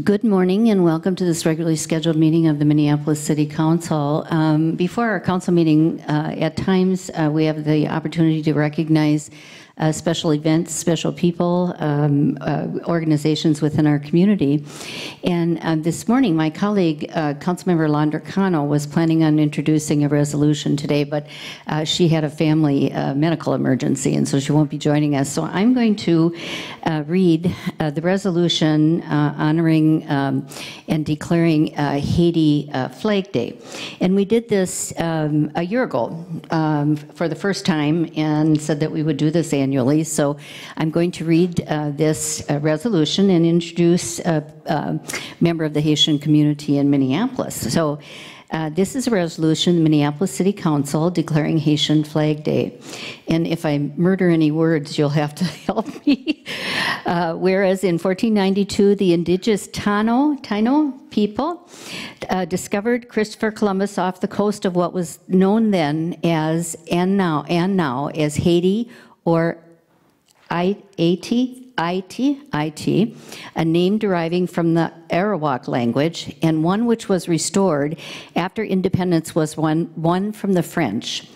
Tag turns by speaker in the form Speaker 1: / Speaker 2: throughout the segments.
Speaker 1: Good morning and welcome to this regularly scheduled meeting of the Minneapolis City Council. Before our council meeting, at times we have the opportunity to recognize special events, special people, organizations within our community. And this morning, my colleague, Councilmember Landracano, was planning on introducing a resolution today, but she had a family medical emergency, and so she won't be joining us. So I'm going to read the resolution honoring and declaring Haiti Flag Day. And we did this a year ago for the first time and said that we would do this annually. So I'm going to read this resolution and introduce a member of the Haitian community in Minneapolis. So this is a resolution, the Minneapolis City Council declaring Haitian Flag Day. And if I murder any words, you'll have to help me. Whereas in 1492, the indigenous Taino people discovered Christopher Columbus off the coast of what was known then as, and now as Haiti, or IT, a name deriving from the Arawak language, and one which was restored after independence was won from the French.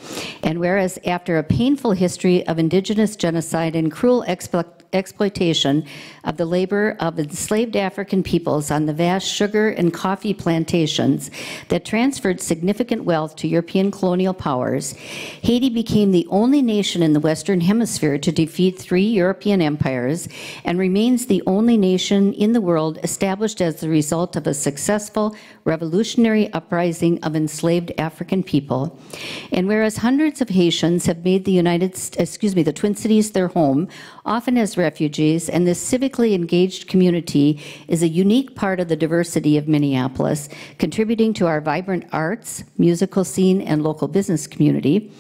Speaker 1: And whereas after a painful history of indigenous genocide and cruel exploitation of the labor of enslaved African peoples on the vast sugar and coffee plantations that transferred significant wealth to European colonial powers, Haiti became the only nation in the Western Hemisphere to defeat 3 European empires and remains the only nation in the world established as the result of a successful revolutionary uprising of enslaved African people. And whereas hundreds of Haitians have made the Twin Cities their home, often as refugees, and this civically engaged community is a unique part of the diversity of Minneapolis, contributing to our vibrant arts, musical scene, and local business community.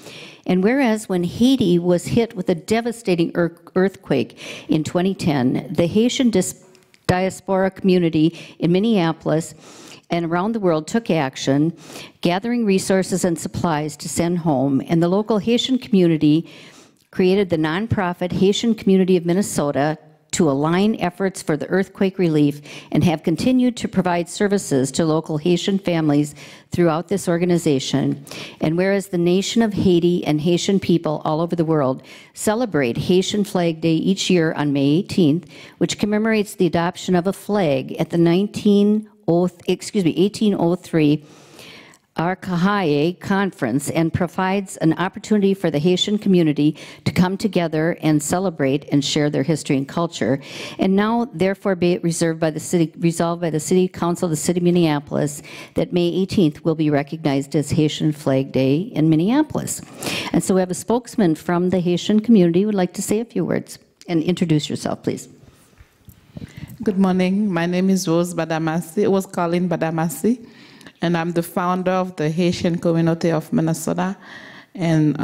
Speaker 1: And whereas when Haiti was hit with a devastating earthquake in 2010, the Haitian diaspora community in Minneapolis and around the world took action, gathering resources and supplies to send home, and the local Haitian community created the nonprofit Haitian Community of Minnesota to align efforts for the earthquake relief and have continued to provide services to local Haitian families throughout this organization. And whereas the nation of Haiti and Haitian people all over the world celebrate Haitian Flag Day each year on May 18th, which commemorates the adoption of a flag at the 1803 Arcahaye Conference and provides an opportunity for the Haitian community to come together and celebrate and share their history and culture. And now, therefore, be it resolved by the City Council of the City of Minneapolis that May 18th will be recognized as Haitian Flag Day in Minneapolis. And so we have a spokesman from the Haitian community who would like to say a few words. And introduce yourself, please.
Speaker 2: Good morning. My name is Rose Colleen Badamasi. And I'm the founder of the Haitian community of Minnesota and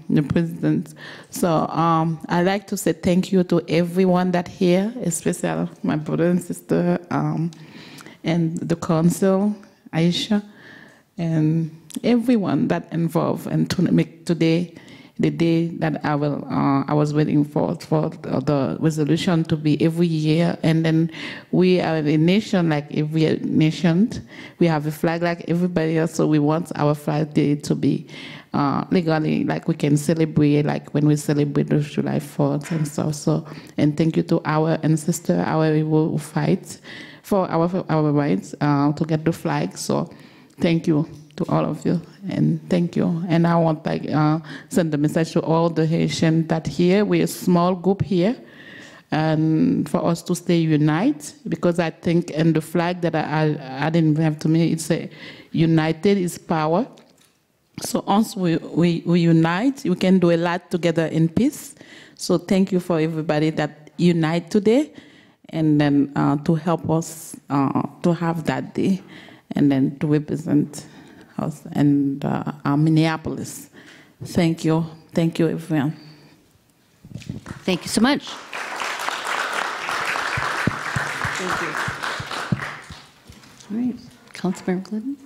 Speaker 2: the president. So I'd like to say thank you to everyone that here, especially my brother and sister, and the council, Aisha, and everyone that involved and to make today the day that I was waiting for the resolution to be every year. And then we are a nation like every nation. We have a flag like everybody else, so we want our flag day to be legally, like we can celebrate, like when we celebrate the July 4th and stuff. So, and thank you to our ancestors, our people who fight for our rights to get the flag. So thank you to all of you, and thank you. And I want to send a message to all the Haitians that here, we're a small group here, and for us to stay united, because I think in the flag that I didn't have to me, it's a united is power. So once we unite, we can do a lot together in peace. So thank you for everybody that unite today, and then to help us to have that day, and then to represent us and Minneapolis. Thank you. Thank you, everyone.
Speaker 1: Thank you so much. Thank you. All right, Councilmember Glidden.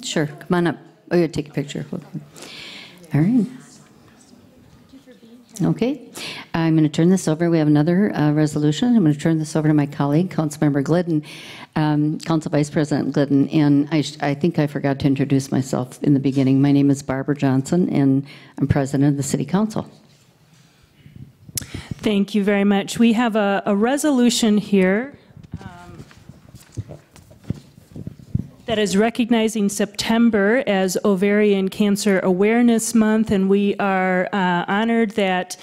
Speaker 1: Sure, come on up. Oh, you take a picture. All right. Okay, I'm going to turn this over. We have another resolution. I'm going to turn this over to my colleague, Councilmember Glidden, Council Vice President Glidden, and I think I forgot to introduce myself in the beginning. My name is Barbara Johnson, and I'm President of the City Council.
Speaker 3: Thank you very much. We have a resolution here that is recognizing September as Ovarian Cancer Awareness Month, and we are honored that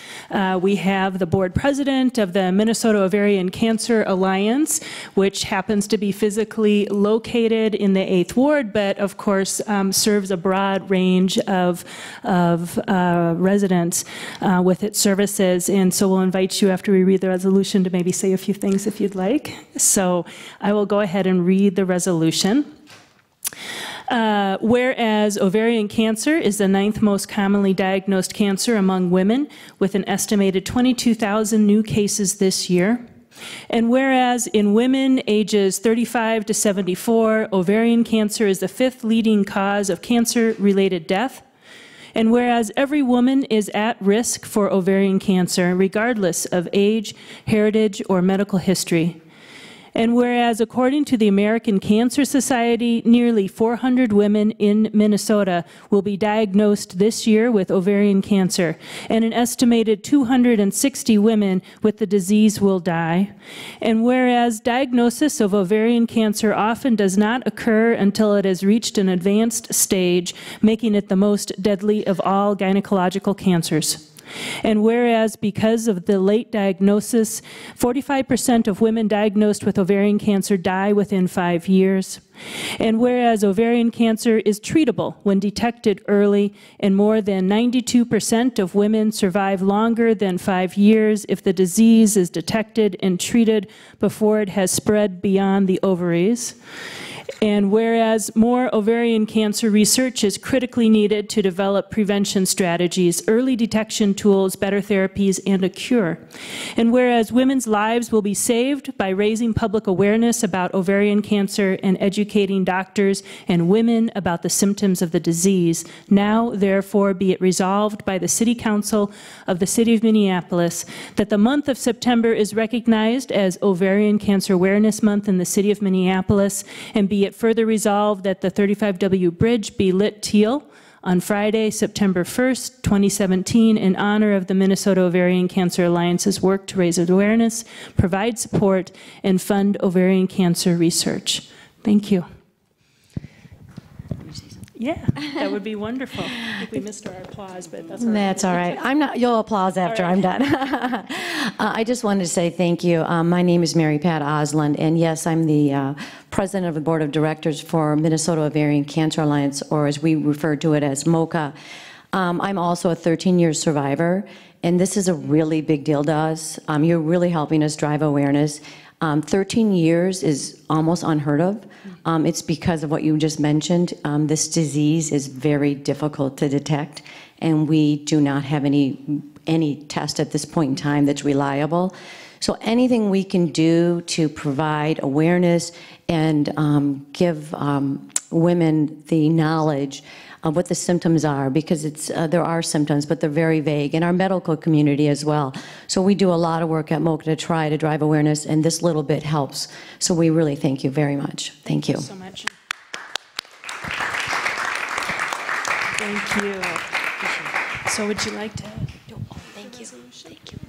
Speaker 3: we have the board president of the Minnesota Ovarian Cancer Alliance, which happens to be physically located in the 8th Ward, but of course serves a broad range of residents with its services. And so we'll invite you, after we read the resolution, to maybe say a few things if you'd like. So I will go ahead and read the resolution. Whereas ovarian cancer is the 9th most commonly diagnosed cancer among women, with an estimated 22,000 new cases this year. And whereas in women ages 35 to 74, ovarian cancer is the 5th leading cause of cancer-related death. And whereas every woman is at risk for ovarian cancer, regardless of age, heritage, or medical history. And whereas, according to the American Cancer Society, nearly 400 women in Minnesota will be diagnosed this year with ovarian cancer, and an estimated 260 women with the disease will die. And whereas diagnosis of ovarian cancer often does not occur until it has reached an advanced stage, making it the most deadly of all gynecological cancers. And whereas because of the late diagnosis, 45% of women diagnosed with ovarian cancer die within 5 years. And whereas ovarian cancer is treatable when detected early, and more than 92% of women survive longer than 5 years if the disease is detected and treated before it has spread beyond the ovaries. And whereas more ovarian cancer research is critically needed to develop prevention strategies, early detection tools, better therapies, and a cure. And whereas women's lives will be saved by raising public awareness about ovarian cancer and educating doctors and women about the symptoms of the disease, now therefore be it resolved by the City Council of the City of Minneapolis that the month of September is recognized as Ovarian Cancer Awareness Month in the City of Minneapolis, and be it further resolved that the 35W Bridge be lit teal on Friday, September 1st, 2017, in honor of the Minnesota Ovarian Cancer Alliance's work to raise awareness, provide support, and fund ovarian cancer research. Thank you. Yeah, that would be wonderful. I think we missed our applause, but that's all right.
Speaker 4: That's all right. I'm not. You'll applause after I'm done. I just wanted to say thank you. My name is Mary Pat Osland, and yes, I'm the president of the board of directors for Minnesota Ovarian Cancer Alliance, or as we refer to it as MOCA. I'm also a 13-year survivor, and this is a really big deal to us. You're really helping us drive awareness. 13 years is almost unheard of. It's because of what you just mentioned. This disease is very difficult to detect, and we do not have any test at this point in time that's reliable. So anything we can do to provide awareness and give women the knowledge of what the symptoms are, because there are symptoms, but they're very vague, in our medical community as well. So we do a lot of work at MOCA to try to drive awareness, and this little bit helps. So we really thank you very much. Thank you.
Speaker 3: Thank you so much. Thank you. So would you like to?
Speaker 4: Thank you. Thank you.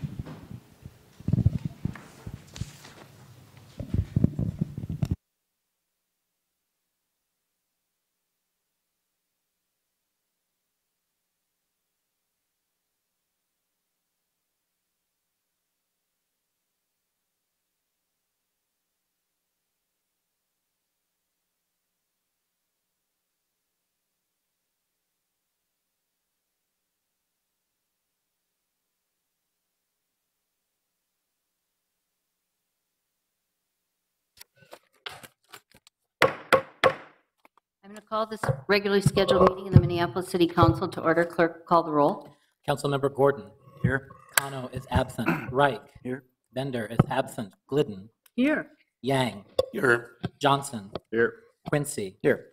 Speaker 1: I'm going to call this regularly scheduled meeting in the Minneapolis City Council to order. Clerk, call the roll.
Speaker 5: Councilmember Gordon.
Speaker 6: Here.
Speaker 5: Cano is absent. Reich.
Speaker 6: Here.
Speaker 5: Bender is absent. Glidden.
Speaker 3: Here.
Speaker 5: Yang.
Speaker 6: Here.
Speaker 5: Johnson.
Speaker 6: Here.
Speaker 5: Quincy.
Speaker 6: Here.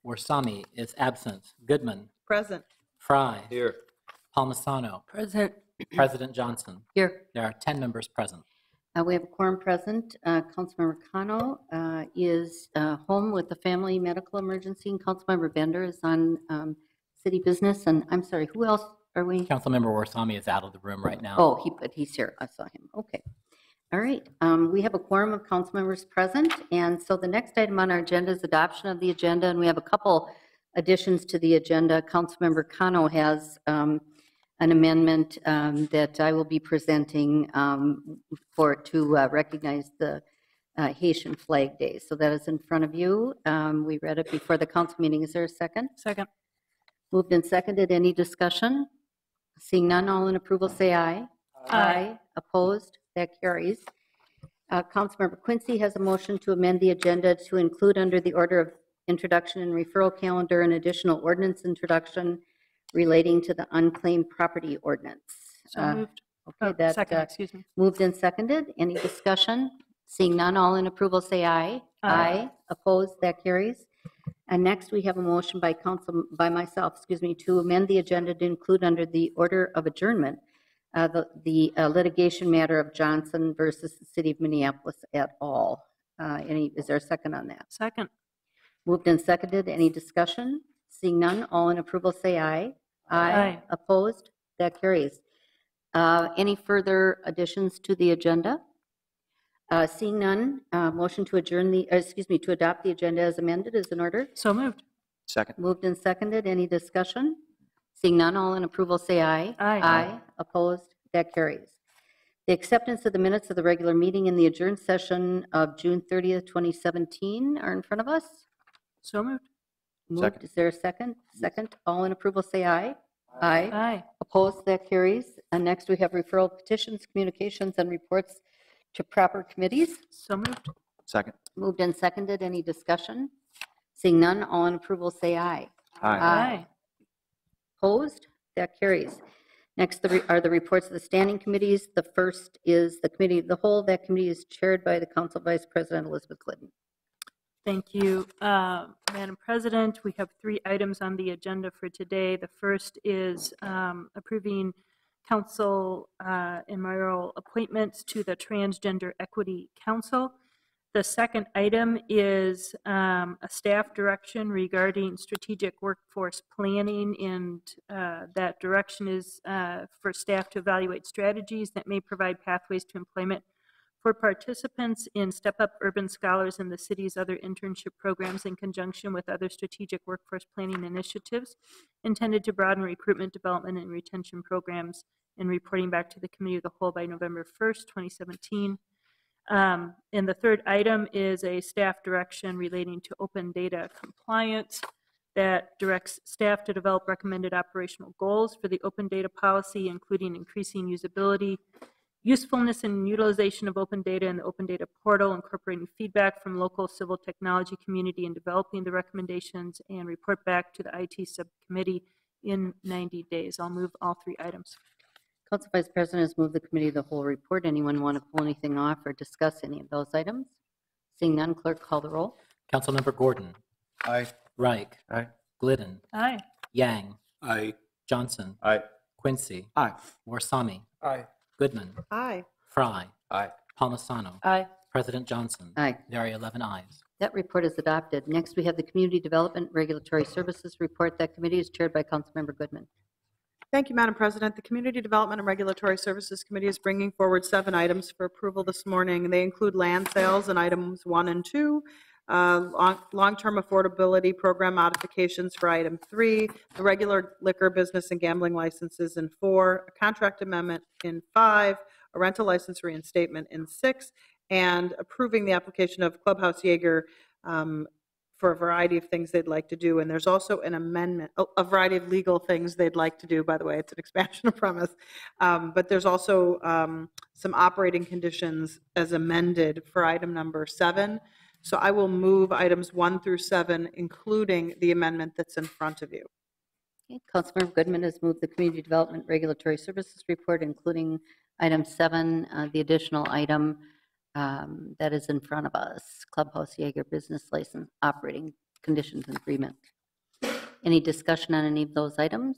Speaker 5: Warsami is absent. Goodman.
Speaker 6: Present.
Speaker 5: Fry.
Speaker 7: Here.
Speaker 5: Palmisano.
Speaker 6: Present.
Speaker 5: President Johnson.
Speaker 1: Here.
Speaker 5: There are 10 members present.
Speaker 1: We have a quorum present. Councilmember Cano is home with a family medical emergency, and Councilmember Bender is on city business. And I'm sorry, who else are we?
Speaker 5: Councilmember Warsami is out of the room right now.
Speaker 1: Oh, but he's here. I saw him. Okay. All right. We have a quorum of council members present. And so the next item on our agenda is adoption of the agenda. And we have a couple additions to the agenda. Councilmember Cano has an amendment that I will be presenting to recognize the Haitian Flag Day. So that is in front of you. We read it before the council meeting. Is there a second?
Speaker 3: Second.
Speaker 1: Moved and seconded. Any discussion? Seeing none, all in approval say aye. Aye. Opposed? That carries. Councilmember Quincy has a motion to amend the agenda to include under the order of introduction and referral calendar an additional ordinance introduction relating to the unclaimed property ordinance.
Speaker 3: So moved.
Speaker 1: Okay, that
Speaker 3: Second, excuse me.
Speaker 1: moved and seconded. Any discussion? Seeing none, all in approval say aye. Aye. Opposed? That carries. And next, we have a motion by myself, to amend the agenda to include under the order of adjournment the litigation matter of Johnson versus the City of Minneapolis et al. Is there a second on that?
Speaker 3: Second.
Speaker 1: Moved and seconded. Any discussion? Seeing none, all in approval say aye.
Speaker 3: Aye.
Speaker 1: Opposed? That carries. Any further additions to the agenda? Seeing none, motion to to adopt the agenda as amended is in order.
Speaker 3: So moved.
Speaker 7: Second.
Speaker 1: Moved and seconded. Any discussion? Seeing none, all in approval say aye.
Speaker 3: Aye.
Speaker 1: Opposed? That carries. The acceptance of the minutes of the regular meeting and the adjourned session of June 30th, 2017 are in front of us.
Speaker 3: So moved.
Speaker 1: Moved.
Speaker 7: Second.
Speaker 1: Is there a second? Second. All in approval say aye. Aye.
Speaker 3: Aye.
Speaker 1: Opposed? That carries. And next we have referral petitions, communications, and reports to proper committees.
Speaker 3: So moved.
Speaker 7: Second.
Speaker 1: Moved and seconded. Any discussion? Seeing none, all in approval say aye.
Speaker 3: Aye.
Speaker 1: Opposed? That carries. Next are the reports of the standing committees. The first is the committee of the whole. That committee is chaired by the Council Vice President Elizabeth Glidden.
Speaker 3: Thank you, Madam President. We have 3 items on the agenda for today. The first is approving council and mayoral appointments to the Transgender Equity Council. The second item is a staff direction regarding strategic workforce planning, and that direction is for staff to evaluate strategies that may provide pathways to employment for participants in Step Up Urban Scholars and the city's other internship programs in conjunction with other strategic workforce planning initiatives intended to broaden recruitment, development, and retention programs, and reporting back to the Committee of the Whole by November 1st, 2017. And the third item is a staff direction relating to open data compliance that directs staff to develop recommended operational goals for the open data policy, including increasing usability, usefulness and utilization of open data in the open data portal, incorporating feedback from local civil technology community and developing the recommendations, and report back to the IT subcommittee in 90 days. I'll move all 3 items.
Speaker 1: Council Vice President has moved the committee of the whole report. Anyone want to pull anything off or discuss any of those items? Seeing none, clerk call the roll.
Speaker 5: Councilmember Gordon.
Speaker 7: Aye.
Speaker 5: Reich.
Speaker 7: Aye.
Speaker 5: Glidden.
Speaker 3: Aye.
Speaker 5: Yang.
Speaker 7: Aye.
Speaker 5: Johnson.
Speaker 7: Aye.
Speaker 5: Quincy.
Speaker 7: Aye.
Speaker 5: Warsami.
Speaker 7: Aye.
Speaker 5: Goodman.
Speaker 6: Aye.
Speaker 5: Fry.
Speaker 7: Aye.
Speaker 5: Palmisano.
Speaker 3: Aye.
Speaker 5: President Johnson.
Speaker 1: Aye.
Speaker 5: There are 11 ayes.
Speaker 1: That report is adopted. Next, we have the Community Development Regulatory Services report. That committee is chaired by Councilmember Goodman.
Speaker 6: Thank you, Madam President. The Community Development and Regulatory Services Committee is bringing forward 7 items for approval this morning. They include land sales in items 1 and 2, long-term affordability program modifications for item 3, the regular liquor business and gambling licenses in 4, a contract amendment in 5, a rental license reinstatement in 6, and approving the application of Clubhouse Jaeger for a variety of things they'd like to do. And there's also an amendment, a variety of legal things they'd like to do, by the way. It's an expansion of premise. But there's also some operating conditions as amended for item number 7. So I will move items 1 through 7, including the amendment that's in front of you.
Speaker 1: Okay. Councilmember Goodman has moved the Community Development Regulatory Services report, including item 7, the additional item that is in front of us, Clubhouse Jaeger Business License Operating Conditions and Agreement. Any discussion on any of those items?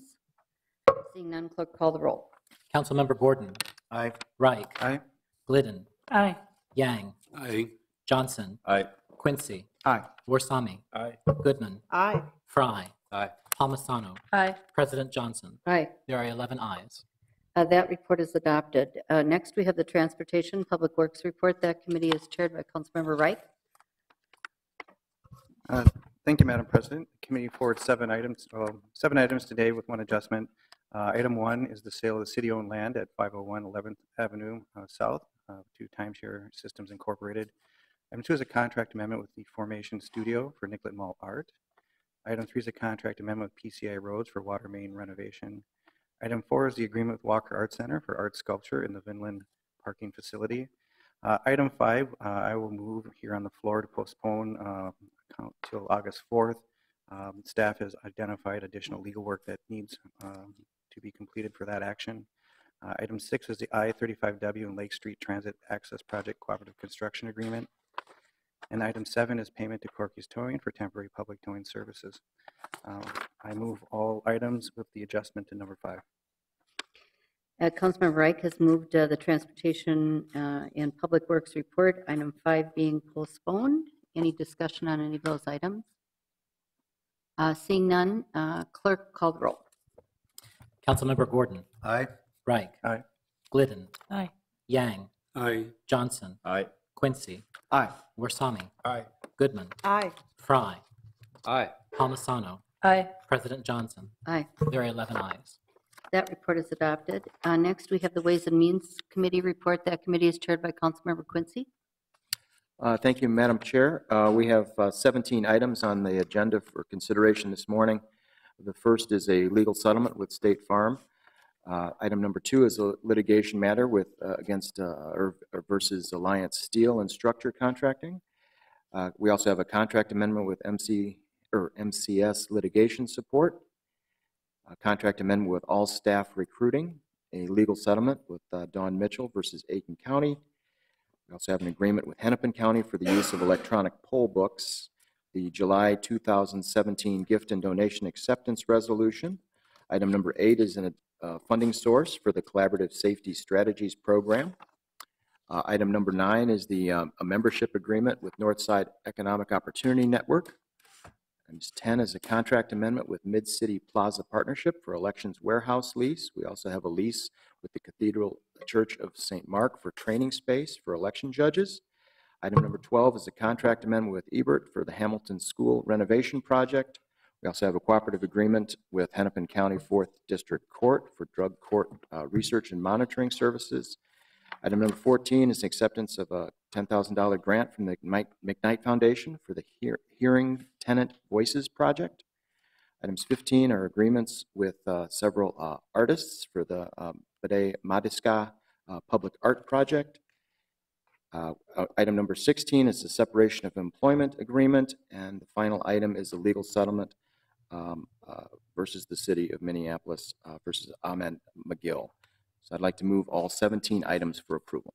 Speaker 1: Seeing none, clerk call the roll.
Speaker 5: Councilmember Gordon.
Speaker 7: Aye.
Speaker 5: Reich.
Speaker 7: Aye.
Speaker 5: Glidden.
Speaker 3: Aye.
Speaker 5: Yang.
Speaker 7: Aye.
Speaker 5: Johnson.
Speaker 7: Aye.
Speaker 5: Quincy.
Speaker 7: Aye.
Speaker 5: Warsame.
Speaker 7: Aye.
Speaker 5: Goodman.
Speaker 6: Aye.
Speaker 5: Fry.
Speaker 7: Aye.
Speaker 5: Palmisano.
Speaker 3: Aye.
Speaker 5: President Johnson.
Speaker 1: Aye.
Speaker 5: There are 11 ayes.
Speaker 1: That report is adopted. Next, we have the Transportation Public Works Report. That committee is chaired by Councilmember Reich.
Speaker 8: Thank you, Madam President. The committee forwarded seven items today with one adjustment. Item 1 is the sale of the city-owned land at 501 11th Avenue South to Timeshare Systems Incorporated. Item 2 is a contract amendment with the Formation Studio for Nicollet Mall Art. Item 3 is a contract amendment with PCI Roads for water main renovation. Item 4 is the agreement with Walker Art Center for art sculpture in the Vinland parking facility. Item 5, I will move here on the floor to postpone until August 4th. Staff has identified additional legal work that needs to be completed for that action. Item 6 is the I-35W and Lake Street Transit Access Project Cooperative Construction Agreement. And item 7 is payment to Corky's Towing for temporary public towing services. I move all items with the adjustment to number 5.
Speaker 1: Councilmember Reich has moved the Transportation and Public Works Report, item 5 being postponed. Any discussion on any of those items? Seeing none, clerk call the roll.
Speaker 5: Councilmember Gordon.
Speaker 7: Aye.
Speaker 5: Reich.
Speaker 8: Aye.
Speaker 5: Glidden.
Speaker 3: Aye.
Speaker 5: Yang.
Speaker 7: Aye.
Speaker 5: Johnson.
Speaker 7: Aye.
Speaker 5: Quincy.
Speaker 7: Aye.
Speaker 5: Warsame.
Speaker 7: Aye.
Speaker 5: Goodman.
Speaker 6: Aye.
Speaker 5: Fry.
Speaker 7: Aye.
Speaker 5: Palmisano.
Speaker 3: Aye.
Speaker 5: President Johnson.
Speaker 1: Aye.
Speaker 5: There are 11 ayes.
Speaker 1: That report is adopted. Next, we have the Ways and Means Committee report. That committee is chaired by Councilmember Quincy.
Speaker 9: Thank you, Madam Chair. We have 17 items on the agenda for consideration this morning. The first is a legal settlement with State Farm. Item number 2 is a litigation matter with versus Alliance Steel and Structure Contracting. We also have a contract amendment with MCS litigation support, a contract amendment with All Staff Recruiting, a legal settlement with Dawn Mitchell versus Aiken County. We also have an agreement with Hennepin County for the use of electronic poll books, the July 2017 gift and donation acceptance resolution. Item number 8 is a funding source for the Collaborative Safety Strategies Program. Item number 9 is a membership agreement with Northside Economic Opportunity Network. Item 10 is a contract amendment with Mid-City Plaza Partnership for elections warehouse lease. We also have a lease with the Cathedral Church of St. Mark for training space for election judges. Item number 12 is a contract amendment with Ebert for the Hamilton School renovation project. We also have a cooperative agreement with Hennepin County 4th District Court for drug court research and monitoring services. Item number 14 is acceptance of a $10,000 grant from the McKnight Foundation for the Hearing Tenant Voices project. Items 15 are agreements with several artists for the Bade Madiska Public Art Project. Item number 16 is the separation of employment agreement, and the final item is a legal settlement versus the City of Minneapolis versus Ahmed McGill. So I'd like to move all 17 items for approval.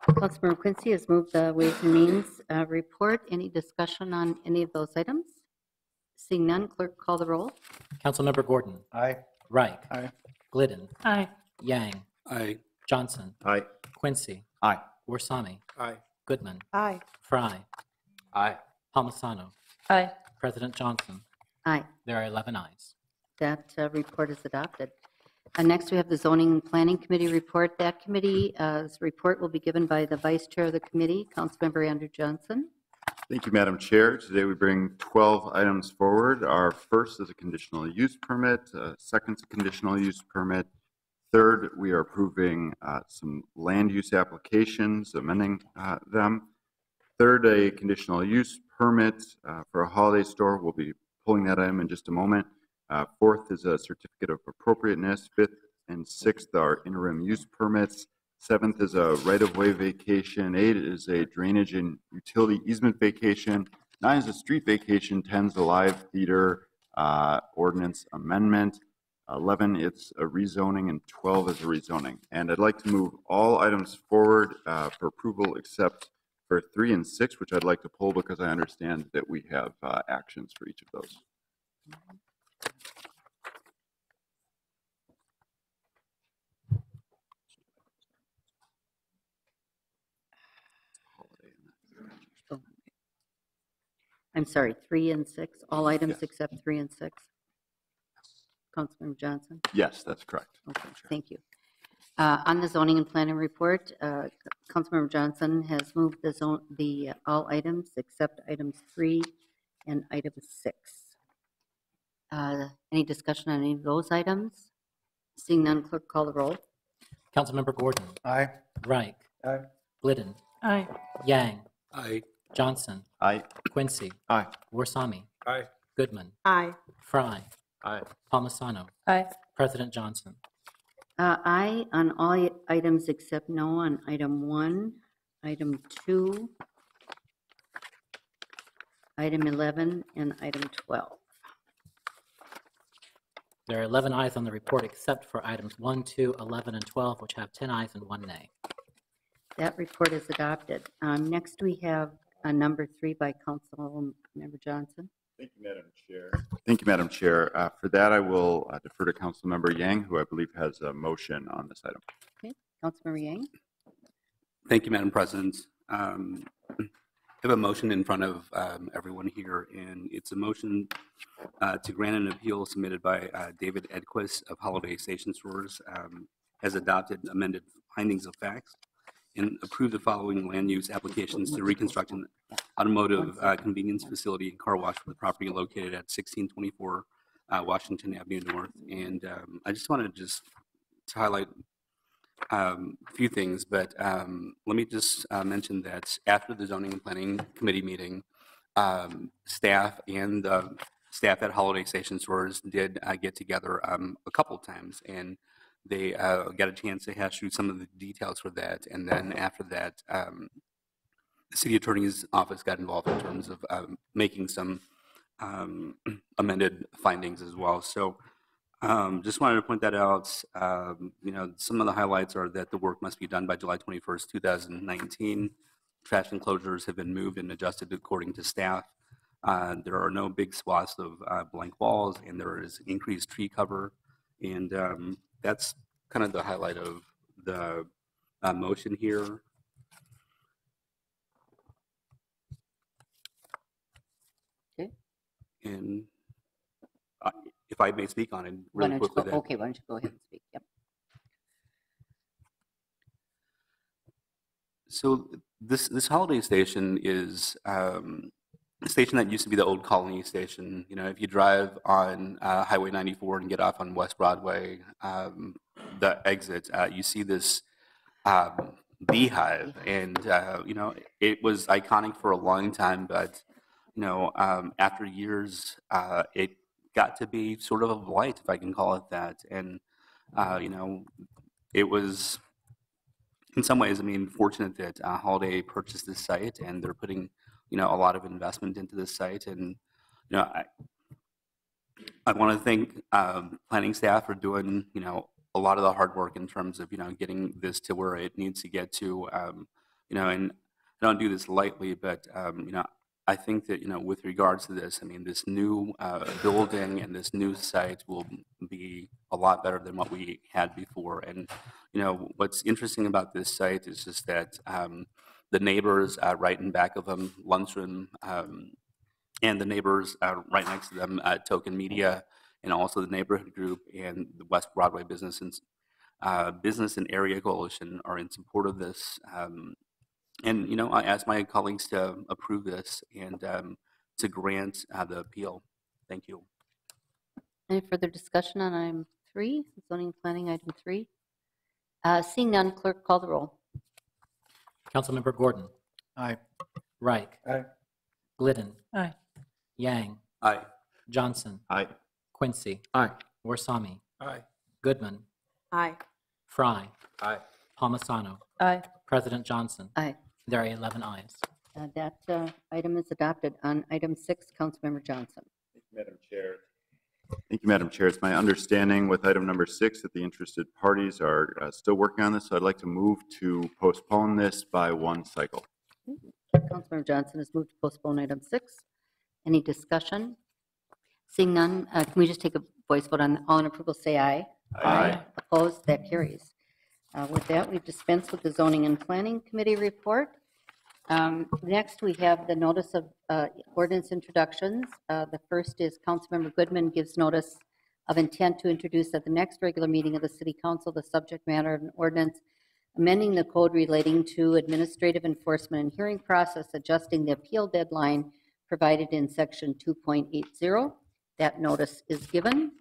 Speaker 1: Councilmember Quincy has moved the Ways and Means report. Any discussion on any of those items? Seeing none, clerk call the roll.
Speaker 5: Councilmember Gordon.
Speaker 7: Aye.
Speaker 5: Reich.
Speaker 7: Aye.
Speaker 5: Glidden.
Speaker 3: Aye.
Speaker 5: Yang.
Speaker 7: Aye.
Speaker 5: Johnson.
Speaker 7: Aye.
Speaker 5: Quincy.
Speaker 7: Aye.
Speaker 5: Warsame.
Speaker 7: Aye.
Speaker 5: Goodman.
Speaker 6: Aye.
Speaker 5: Fry.
Speaker 7: Aye.
Speaker 5: Palmisano.
Speaker 3: Aye.
Speaker 5: President Johnson.
Speaker 1: Aye.
Speaker 5: There are 11 ayes.
Speaker 1: That report is adopted. Next, we have the Zoning and Planning Committee report. That committee's report will be given by the Vice Chair of the committee, Councilmember Andrew Johnson.
Speaker 10: Thank you, Madam Chair. Today we bring 12 items forward. Our first is a conditional use permit. Second is a conditional use permit. Third, we are approving some land use applications, amending them. Third, a conditional use permit for a holiday store. We'll be pulling that item in just a moment. Fourth is a certificate of appropriateness. Fifth and sixth are interim use permits. Seventh is a right-of-way vacation. 8 is a drainage and utility easement vacation. 9 is a street vacation. 10 is a live theater ordinance amendment. 11, it's a rezoning, and 12 is a rezoning. And I'd like to move all items forward for approval except for 3 and 6, which I'd like to pull because I understand that we have actions for each of those.
Speaker 1: I'm sorry, 3 and 6, all items except 3 and 6. Councilmember Johnson?
Speaker 10: Yes, that's correct.
Speaker 1: Okay, thank you. On the zoning and planning report, Councilmember Johnson has moved the all items except items 3 and item 6. Any discussion on any of those items? Seeing none, clerk call the roll.
Speaker 5: Councilmember Gordon.
Speaker 8: Aye.
Speaker 5: Reich.
Speaker 8: Aye.
Speaker 5: Glidden.
Speaker 3: Aye.
Speaker 5: Yang.
Speaker 8: Aye.
Speaker 5: Johnson.
Speaker 10: Aye.
Speaker 5: Quincy.
Speaker 8: Aye.
Speaker 5: Warsami.
Speaker 8: Aye.
Speaker 5: Goodman.
Speaker 6: Aye.
Speaker 5: Fry.
Speaker 8: Aye.
Speaker 5: Palmisano.
Speaker 3: Aye.
Speaker 5: President Johnson.
Speaker 1: Aye on all items except no on item 1, item 2, item 11, and item 12.
Speaker 5: There are 11 ayes on the report except for items 1, 2, 11, and 12, which have 10 ayes and 1 nay.
Speaker 1: That report is adopted. Next, we have number 3 by Councilmember Johnson.
Speaker 10: Thank you, Madam Chair. Thank you, Madam Chair. For that, I will defer to Councilmember Yang, who I believe has a motion on this item.
Speaker 1: Okay, Councilmember Yang.
Speaker 7: Thank you, Madam President. I have a motion in front of everyone here, and it's a motion to grant an appeal submitted by David Edquist of Holiday Station Stores, has adopted amended findings of facts and approved the following land use applications to reconstruct an automotive convenience facility and car wash for the property located at 1624 Washington Avenue North. And I just wanted to highlight a few things, but let me just mention that after the Zoning and Planning Committee meeting, staff and staff at Holiday Station Stores did get together a couple of times, and they got a chance to hash through some of the details for that. And then after that, the city attorney's office got involved in terms of making some amended findings as well. So just wanted to point that out. Some of the highlights are that the work must be done by July 21st, 2019. Trash enclosures have been moved and adjusted according to staff. There are no big swaths of blank walls, and there is increased tree cover. And that's kind of the highlight of the motion here.
Speaker 1: Okay.
Speaker 7: And if I may speak on it really quickly.
Speaker 1: Okay, why don't you go ahead and speak? Yep.
Speaker 7: So this holiday station is a station that used to be the old Colony station. You know, if you drive on Highway 94 and get off on West Broadway, the exit, you see this beehive, and it was iconic for a long time. But after years, it got to be sort of a blight, if I can call it that. And it was, in some ways, fortunate that Holiday purchased this site, and they're putting a lot of investment into this site. And I want to thank planning staff for doing a lot of the hard work in terms of getting this to where it needs to get to. And I don't do this lightly, but I think that with regards to this, this new building and this new site will be a lot better than what we had before. And what's interesting about this site is just that the neighbors right in back of them, Lunchroom, and the neighbors right next to them, Token Media, and also the neighborhood group and the West Broadway Business and Area Coalition are in support of this. And I ask my colleagues to approve this and to grant the appeal. Thank you.
Speaker 1: Any further discussion on item 3, zoning and planning item 3? Seeing none, clerk call the roll.
Speaker 5: Councilmember Gordon.
Speaker 8: Aye.
Speaker 5: Reich.
Speaker 8: Aye.
Speaker 5: Glidden.
Speaker 3: Aye.
Speaker 5: Yang.
Speaker 7: Aye.
Speaker 5: Johnson.
Speaker 10: Aye.
Speaker 5: Quincy.
Speaker 8: Aye.
Speaker 5: Warsami.
Speaker 8: Aye.
Speaker 5: Goodman.
Speaker 6: Aye.
Speaker 5: Fry.
Speaker 8: Aye.
Speaker 5: Palmisano.
Speaker 3: Aye.
Speaker 5: President Johnson.
Speaker 1: Aye.
Speaker 5: There are 11 ayes.
Speaker 1: That item is adopted. On item 6, Councilmember Johnson.
Speaker 10: Thank you, Madam Chair. Thank you, Madam Chair. It's my understanding with item number 6 that the interested parties are still working on this, so I'd like to move to postpone this by 1 cycle.
Speaker 1: Councilmember Johnson has moved to postpone item 6. Any discussion? Seeing none, can we just take a voice vote on all in approval, say aye.
Speaker 10: Aye.
Speaker 1: Opposed, that carries. With that, we dispense with the Zoning and Planning Committee report. Next, we have the notice of ordinance introductions. The first is Councilmember Goodman gives notice of intent to introduce at the next regular meeting of the City Council the subject matter of an ordinance amending the code relating to administrative enforcement and hearing process, adjusting the appeal deadline provided in section 2.80. That notice is given.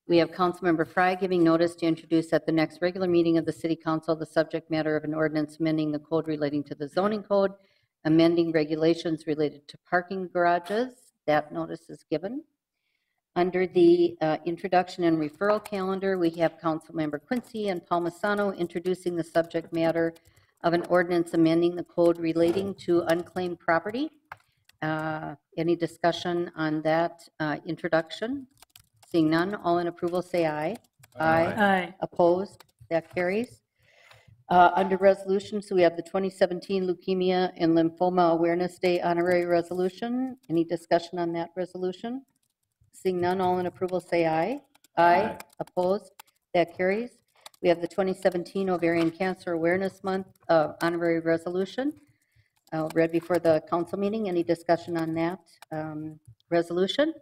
Speaker 1: We have Councilmember Fry giving notice to introduce at the next regular meeting of the City Council the subject matter of an ordinance amending the code relating to the zoning code, amending regulations related to parking garages. That notice is given. Under the introduction and referral calendar, we have Councilmember Quincy and Palmisano introducing the subject matter of an ordinance amending the code relating to unclaimed property. Any discussion on that introduction? Seeing none, all in approval say aye.
Speaker 3: Aye.
Speaker 1: Opposed? That carries. Under resolutions, we have the 2017 Leukemia and Lymphoma Awareness Day Honorary Resolution. Any discussion on that resolution? Seeing none, all in approval say aye. Aye. Opposed? That carries. We have the 2017 Ovarian Cancer Awareness Month Honorary Resolution read before the council meeting. Any discussion on that resolution?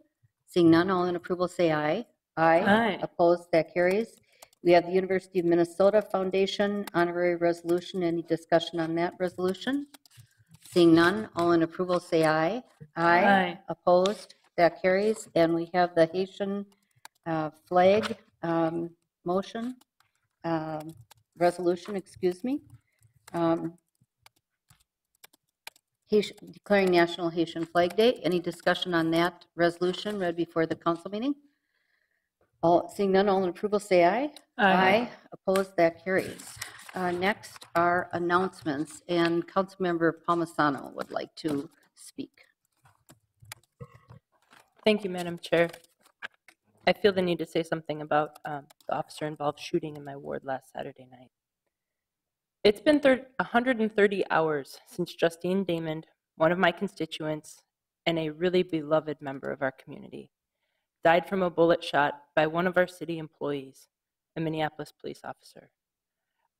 Speaker 1: Seeing none, all in approval say aye.
Speaker 3: Aye.
Speaker 1: Opposed? That carries. We have the University of Minnesota Foundation Honorary Resolution. Any discussion on that resolution? Seeing none, all in approval say aye.
Speaker 3: Aye.
Speaker 1: Opposed? That carries. And we have the Haitian flag motion, resolution, excuse me. Declaring National Haitian Flag Day. Any discussion on that resolution read before the council meeting? Seeing none, all in approval say aye.
Speaker 3: Aye.
Speaker 1: Opposed? That carries. Next are announcements, and Councilmember Palmisano would like to speak.
Speaker 11: Thank you, Madam Chair. I feel the need to say something about the officer-involved shooting in my ward last Saturday night. It's been 130 hours since Justine Damon, one of my constituents and a really beloved member of our community, died from a bullet shot by one of our city employees, a Minneapolis police officer.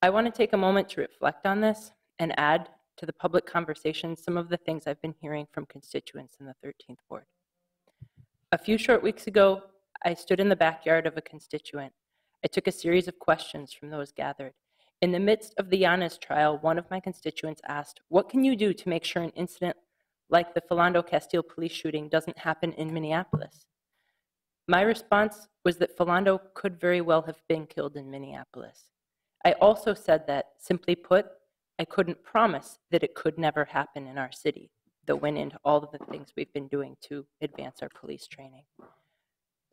Speaker 11: I want to take a moment to reflect on this and add to the public conversation some of the things I've been hearing from constituents in the 13th Ward. A few short weeks ago, I stood in the backyard of a constituent. I took a series of questions from those gathered. In the midst of the Yanez trial, one of my constituents asked, "What can you do to make sure an incident like the Philando Castile police shooting doesn't happen in Minneapolis?" My response was that Philando could very well have been killed in Minneapolis. I also said that, simply put, I couldn't promise that it could never happen in our city, though went into all of the things we've been doing to advance our police training.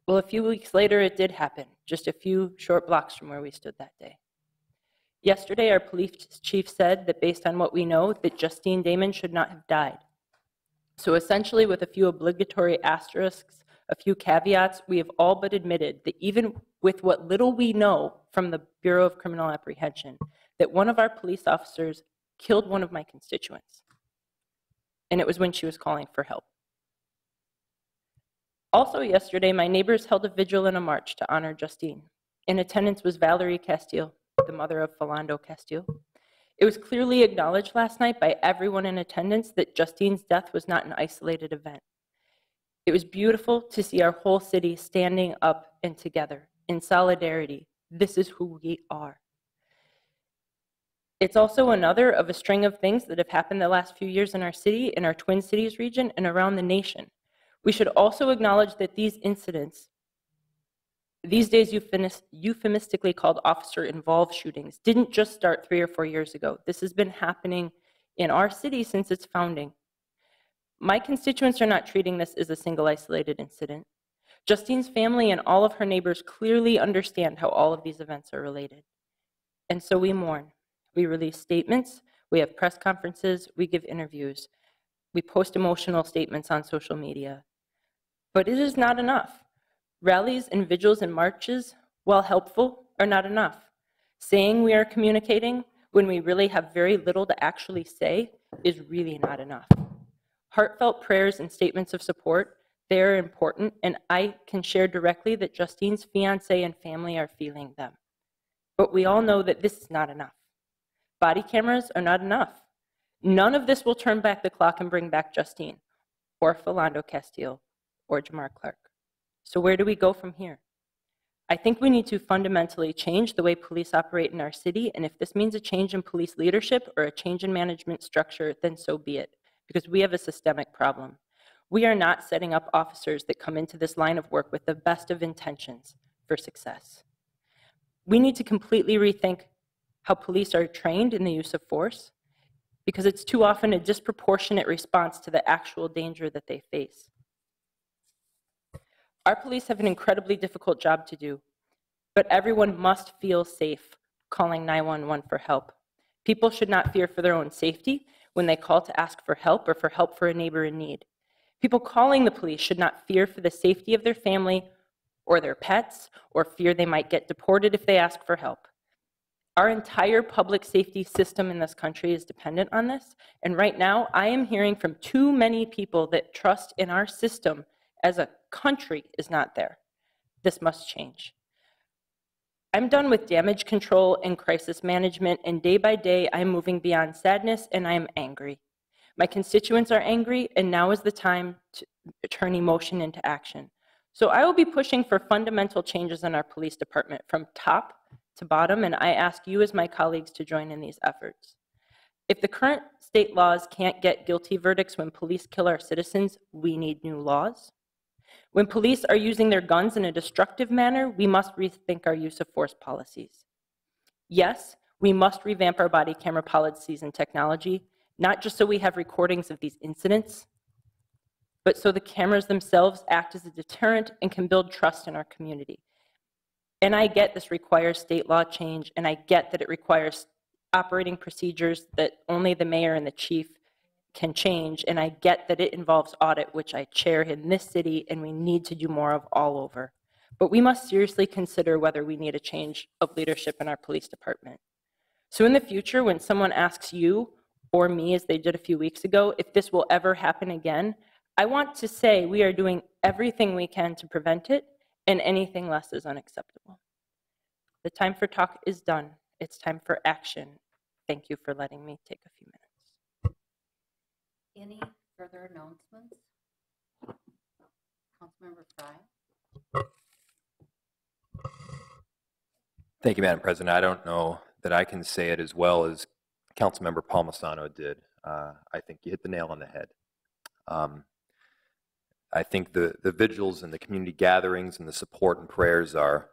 Speaker 11: Well, a few weeks later, it did happen, just a few short blocks from where we stood that day. Yesterday, our police chief said that based on what we know, that Justine Damon should not have died. So essentially, with a few obligatory asterisks, a few caveats, we have all but admitted that even with what little we know from the Bureau of Criminal Apprehension, that one of our police officers killed one of my constituents. And it was when she was calling for help. Also yesterday, my neighbors held a vigil and a march to honor Justine. In attendance was Valerie Castile, the mother of Philando Castile. It was clearly acknowledged last night by everyone in attendance that Justine's death was not an isolated event. It was beautiful to see our whole city standing up and together in solidarity. This is who we are. It's also another of a string of things that have happened the last few years in our city, in our Twin Cities region, and around the nation. We should also acknowledge that these incidents, these days euphemistically called officer-involved shootings, didn't just start 3 or 4 years ago. This has been happening in our city since its founding. My constituents are not treating this as a single isolated incident. Justine's family and all of her neighbors clearly understand how all of these events are related. And so we mourn. We release statements, we have press conferences, we give interviews, we post emotional statements on social media. But it is not enough. Rallies and vigils and marches, while helpful, are not enough. Saying we are communicating when we really have very little to actually say is really not enough. Heartfelt prayers and statements of support, They're important, and I can share directly that Justine's fiance and family are feeling them. But we all know that this is not enough. Body cameras are not enough. None of this will turn back the clock and bring back Justine, or Philando Castile, or Jamar Clark. So where do we go from here? I think we need to fundamentally change the way police operate in our city, and if this means a change in police leadership or a change in management structure, then so be it, because we have a systemic problem. We are not setting up officers that come into this line of work with the best of intentions for success. We need to completely rethink how police are trained in the use of force, because it's too often a disproportionate response to the actual danger that they face. Our police have an incredibly difficult job to do, but everyone must feel safe calling 911 for help. People should not fear for their own safety when they call to ask for help or for help for a neighbor in need. People calling the police should not fear for the safety of their family or their pets, or fear they might get deported if they ask for help. Our entire public safety system in this country is dependent on this, and right now I am hearing from too many people that trust in our system as a country is not there. This must change. I'm done with damage control and crisis management, and day by day I'm moving beyond sadness and I am angry. My constituents are angry, and now is the time to turn emotion into action. So I will be pushing for fundamental changes in our police department from top to bottom, and I ask you as my colleagues to join in these efforts. If the current state laws can't get guilty verdicts when police kill our citizens, we need new laws. When police are using their guns in a destructive manner, we must rethink our use of force policies. Yes, we must revamp our body camera policies and technology, not just so we have recordings of these incidents, but so the cameras themselves act as a deterrent and can build trust in our community. And I get this requires state law change, and I get that it requires operating procedures that only the mayor and the chief can change, and I get that it involves audit, which I chair in this city, and we need to do more of all over. But we must seriously consider whether we need a change of leadership in our police department. So in the future, when someone asks you or me, as they did a few weeks ago, if this will ever happen again, I want to say we are doing everything we can to prevent it, and anything less is unacceptable. The time for talk is done. It's time for action. Thank you for letting me take a few minutes.
Speaker 1: Any further announcements? Councilmember Fry.
Speaker 12: Thank you, Madam President. I don't know that I can say it as well as Councilmember Palmisano did. I think you hit the nail on the head. I think the vigils and the community gatherings and the support and prayers are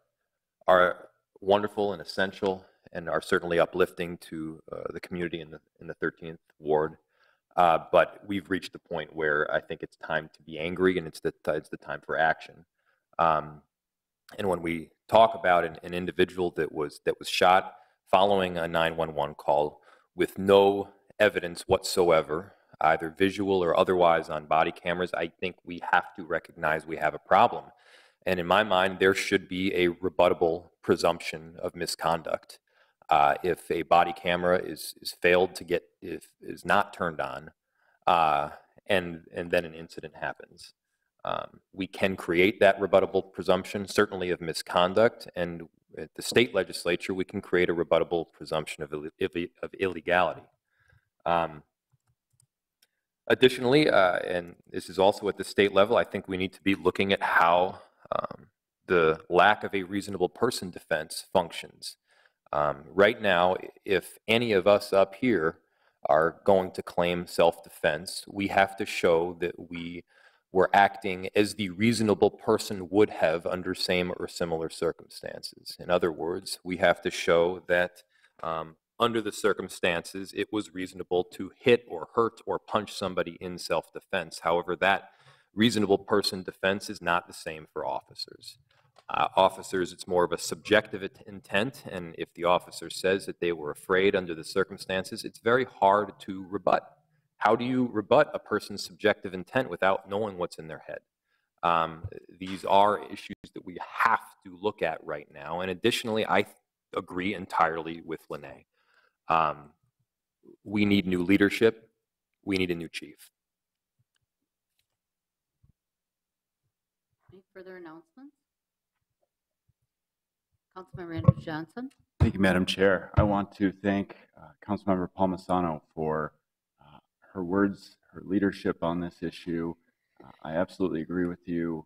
Speaker 12: wonderful and essential, and are certainly uplifting to the community in the 13th Ward. But we've reached the point where I think it's time to be angry, and it's the time for action. And when we talk about an individual that was shot following a 911 call with no evidence whatsoever, either visual or otherwise, on body cameras, I think we have to recognize we have a problem. And in my mind, there should be a rebuttable presumption of misconduct. If a body camera is failed to get, is not turned on, and then an incident happens, we can create that rebuttable presumption, certainly of misconduct, and at the state legislature, we can create a rebuttable presumption of illegality. Additionally, and this is also at the state level, I think we need to be looking at how the lack of a reasonable person defense functions. Right now, if any of us up here are going to claim self-defense, we have to show that we were acting as the reasonable person would have under same or similar circumstances. In other words, we have to show that under the circumstances, it was reasonable to hit or hurt or punch somebody in self-defense. However, that reasonable person defense is not the same for officers. Officers, it's more of a subjective intent, and if the officer says that they were afraid under the circumstances, it's very hard to rebut. How do you rebut a person's subjective intent without knowing what's in their head? These are issues that we have to look at right now, and additionally, I agree entirely with Lene. We need new leadership. We need a new chief.
Speaker 1: Any further announcements? Councilmember Andrew Johnson.
Speaker 10: Thank you, Madam Chair. I want to thank Councilmember Palmisano for her words, her leadership on this issue. I absolutely agree with you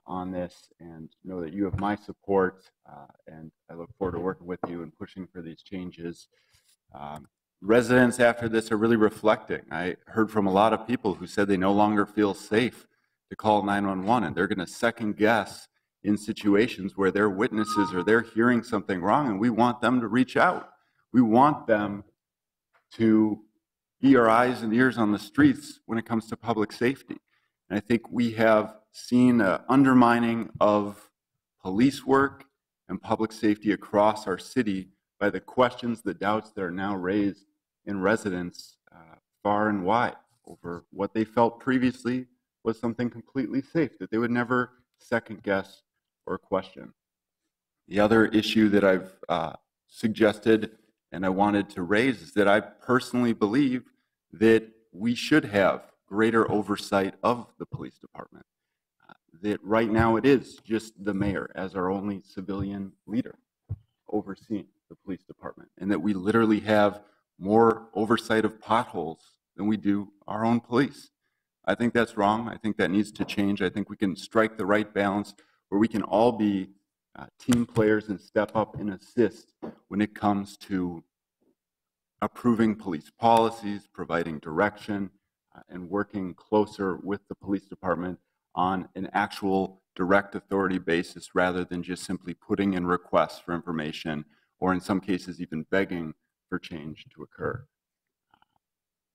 Speaker 10: on this, and know that you have my support, and I look forward to working with you and pushing for these changes. Residents after this are really reflecting. I heard from a lot of people who said they no longer feel safe to call 911, and they're going to second guess in situations where they're witnesses or they're hearing something wrong, and we want them to reach out. We want them to be our eyes and ears on the streets when it comes to public safety. And I think we have seen an undermining of police work and public safety across our city by the questions, the doubts that are now raised in residents far and wide over what they felt previously was something completely safe, that they would never second guess or question. The other issue that I've suggested and I wanted to raise is that I personally believe that we should have greater oversight of the police department. That right now it is just the mayor as our only civilian leader overseeing the police department, and that we literally have more oversight of potholes than we do our own police. I think that's wrong. I think that needs to change. I think we can strike the right balance where we can all be team players and step up and assist when it comes to approving police policies, providing direction, and working closer with the police department on an actual direct authority basis rather than just simply putting in requests for information or in some cases even begging for change to occur.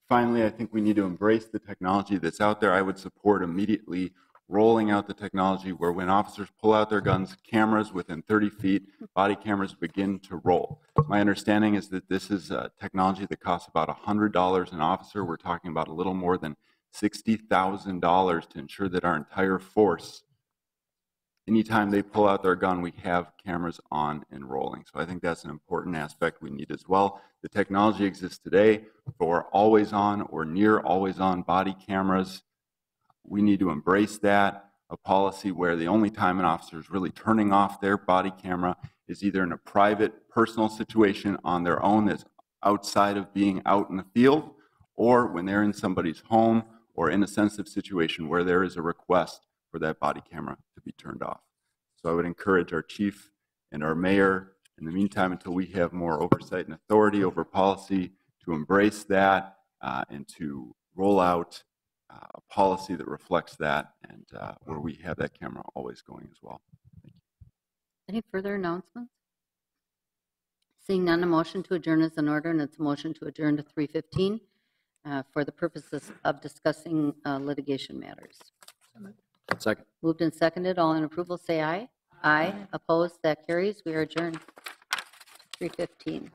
Speaker 10: Finally, I think we need to embrace the technology that's out there. I would support immediately rolling out the technology where when officers pull out their guns, cameras within 30 feet, body cameras begin to roll. My understanding is that this is a technology that costs about $100 an officer. We're talking about a little more than $60,000 to ensure that our entire force, anytime they pull out their gun, we have cameras on and rolling. So I think that's an important aspect we need as well. The technology exists today for always on or near always on body cameras. We need to embrace that, a policy where the only time an officer is really turning off their body camera is either in a private, personal situation on their own that's outside of being out in the field, or when they're in somebody's home or in a sensitive situation where there is a request for that body camera to be turned off. So I would encourage our chief and our mayor, in the meantime, until we have more oversight and authority over policy, to embrace that and to roll out a policy that reflects that, and where we have that camera always going as well. Thank you.
Speaker 1: Any further announcements? Seeing none, a motion to adjourn is in order, and it's a motion to adjourn to 3:15 for the purposes of discussing litigation matters.
Speaker 9: Second.
Speaker 1: Moved and seconded. All in approval, say aye. Aye. Opposed? That carries. We are adjourned. 3:15.